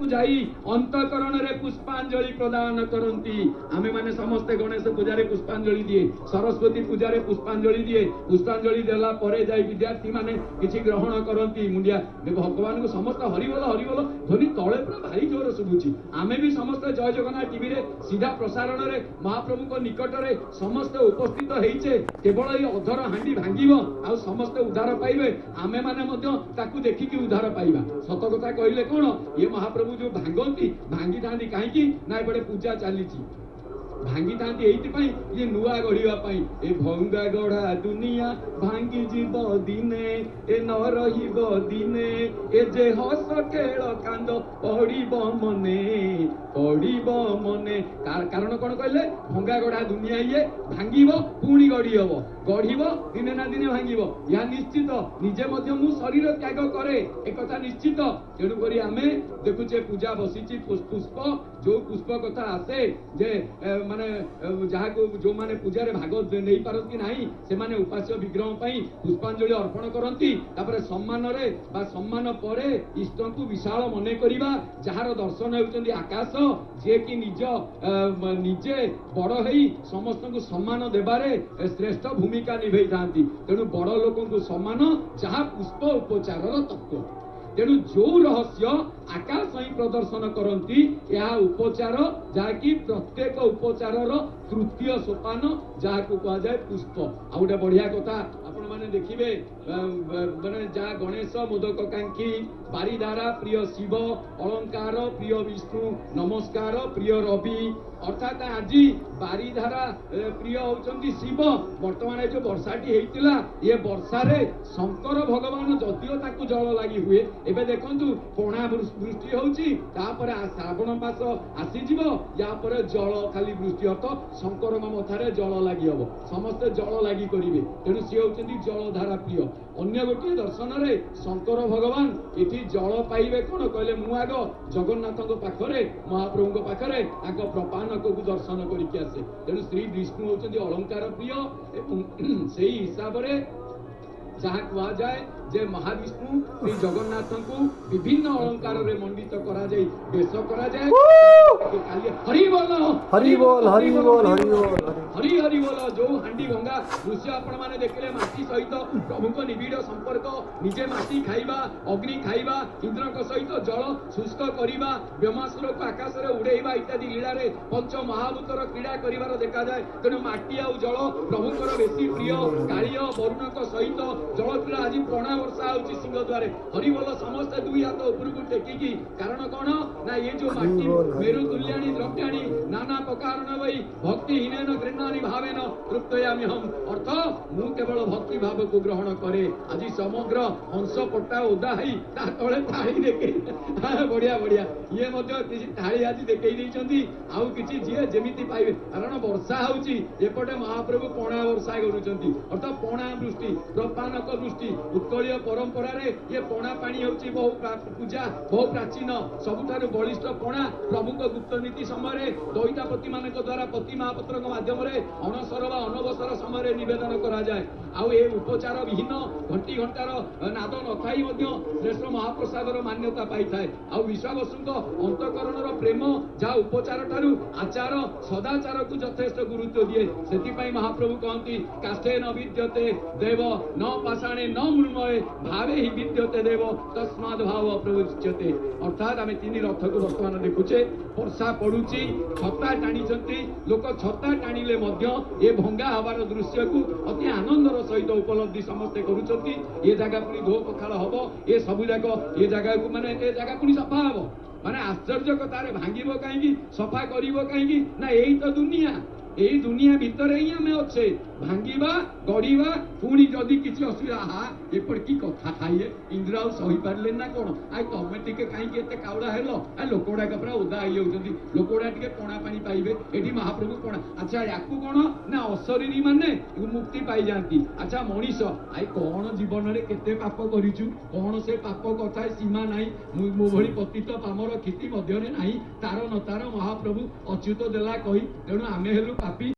जाई अंतकरण रे पुष्पांजलि प्रदान करती आमे माने समस्ते गणेश पूजा रे पुष्पांजलि दिए सरस्वती पूजा रे पुष्पांजलि दिए पुष्पांजलि देला परे जाई विद्यार्थी माने किछि ग्रहण करती मुंडिया भगवान को समस्त हरिबोल ध्वनि तळे पूरा भारी जोर सुबुची आमे भी समस्त जय जगन्नाथ टीवी रे सीधा प्रसारण रे महाप्रभु को निकट रे समस्त उपस्थित हेइचे केवल ए अधर हांडी भांगीबो आ समस्त उद्धार पाइबे आमे माने मध्य ताकू देखि कि उद्धार पाइबा सत कथा कहिले कोन ये महाप्रभु जो भांगती भांगी थांती कहीं ना एपटे पूजा चली भांगी थांती एइतिपाई ये नुआ गढ़िया पाई ए भंगा गढ़ा दुनिया भांगी जीव दिने ए न रहिबो दिने ए जे हस खेल कांद पड़िबो मने कारण कोन कहले भंगा गढ़ा दुनिया ये भांगीबो पुणी गढ़ी हबो गढ़िबो दिने ना दिने भांगीबो या निश्चित निजे मध्य मु शरीर त्याग करे एक कथा निश्चित तेणु करी आमे देखुचे पूजा बसिची पुष्प जो पुष्प कथा आसे जे माने जहा को जो माने पूजा रे भाग नै पारती नाही से माने उपास्य विग्रह पई पुष्पांजलि अर्पण करंती तापर सम्मान रे बा सम्मान परे इष्ट को विशाल मने करिबा जहार दर्शन हेउचंदी आकाश जे कि निजे बड़ हेई समस्त को सम्मान देबारे श्रेष्ठ भूमिका निभै थांती तेणु बड़ लोक को सम्मान जहा पुष्प उपचार तत्व तेणु जो रहस्य आकाश ही प्रदर्शन करती यह उपचार जहाँकि प्रत्येक उपचार तृतीय सोपान जहाँ को कह जाए पुष्प आ गोटे बढ़िया कथा आपण माने देखिबे माने जा गणेश मोदकांक्षी बारिधारा प्रिय शिव अलंकार प्रिय विष्णु नमस्कार प्रिय रवि अर्थात आज बारिधारा प्रिय होचंदी शिव वर्तमान जो वर्षाटी हेइतिला ये वर्षा रे शंकर भगवान जदियो ताकू जल लागि हुए एबे देखंतु पणा वृष्टि होउची तापर श्रावण मास आसी जिवो या पर जल खाली वृष्टि अर्थ शंकर मथारे जल लागि हबो समस्त जल लागि करिवे तेणु से होचंदी जलधारा प्रिय अन्य गोटे दर्शन रे शंकर भगवान एठी जल पाइबे कोन कहले मु आग जगन्नाथ पाखरे महाप्रभु को पाखरे आग प्रपानक को दर्शन करिके आसे तेणु श्री विष्णु होचंदी अलंकार प्रिय एवं सेही हिसाब रे जहाँ कहा जाए जे महाविष्णु श्री जगन्नाथ को विभिन्न अलंकार रे मंडित करा जाए बेश करा जाए हरि बोल हरि बोल हरि बोल हरि बोल हरि हरि बोल जो हांडी भंगा दृश्य आपण माने देखले माटी सहित प्रभु को निबिड़ संपर्क निजे माटी खाइबा अग्नि खाइबा इंद्र को सहित जल शुष्क करिबा ब्रह्मास्त्र को आकाश रे उड़ेइबा इत्यादि लीला रे पंच महाभूतर क्रीड़ा करिवार देखा जाए तेणु माटी आ जल प्रभुकर बेसी प्रिय कालिय वरुण को सहित जल क्रीड़ा आज प्रणा वर्षा होची सिंह द्वारे हरि बोल समस्त दुई हाथ ऊपर को टेकी कारण कोन ना ये जो माटी मेरु तुल्याणी द्रव्याणी नाना प्रकार वही भक्ति हीनेन गृह्णानि भावेन तृप्तयामि हम अर्थ मु केवल भक्ति भाव को ग्रहण करे आज समग्र हंस पट्टा उदा हई ता तळे थाळी देखे बढ़िया बढ़िया ये मध्य किछि थाळी आज देखेई दैछंती आउ किछि जे जेमिति पाइबे कारण वर्षा होची एपटे महाप्रभु पणा वर्षा करूछंती अर्थ पणा वृष्टि प्रपानक वृष्टि उत्कलीय परंपरा रे ये पणा पानी होची बहु पूजा बहु प्राचीन सबुठारु बलिष्ठ पणा प्रभु को गुप्त नीति समय दैतापति मानक द्वारा पति महापात्र माध्यम रे अणसर वा अनवसर समय निवेदन करा जाए आउ ए उपचार विहीन घंटी घंटार नाद नथाई मध्य श्रेष्ठ महाप्रसादर मान्यता पाई थाए आउ विश्वावसुक अंतकरणर प्रेम जहाँ उपचार ठारू आचार सदाचार को यथेष्ट गुरुत्व दिए सेति महाप्रभु कहती काष्ठे न विद्यते देव न पाषाणे न मृण्मये भावे ही विद्यते देव तस्माद् भाव प्रवोच्यते अर्थात आमे तीन रथ को वर्तमान देखुचे वर्षा पड़ुची छता टाणी लोक छता टाणिले मध्य ए भंगा हवार दृश्य को अति आनंदर सहित उपलब्धि समस्ते करूछंती ये जगह पुनी धो पखाल हबो ए सबु जाक ये जगह को माने ए जगह पुनी सफा हबो माने आश्चर्य कथारे भांगिबो काहेकि सफा करिवो काहेकि ना एही तो दुनिया एही दुनिया भितर ही हमें अच्छे भांगिबा गड़िबा पुणी जदि किसी असुविधा हा एपट की कथा खाइए इंद्र आ सही पारले ना कोन आ तमे टिके काई के एते काउडा हेलो आ लोकोडा का पूरा उदा आइ होउछंती लोकोडा टिके पणा पानी पाइबे एठी महाप्रभु पणा अच्छा याकू कोन ना अशरीरी माने मुक्ति पाई जांती अच्छा मनीष आइ कोन जीवन रे केते पाप करिचु कोन से पाप कथा सीमा नाही मो भली पतित पामर खिति मध्य रे नाही तार न तार महाप्रभु अच्युत देला कहि तेणु आमे हेलु पापी।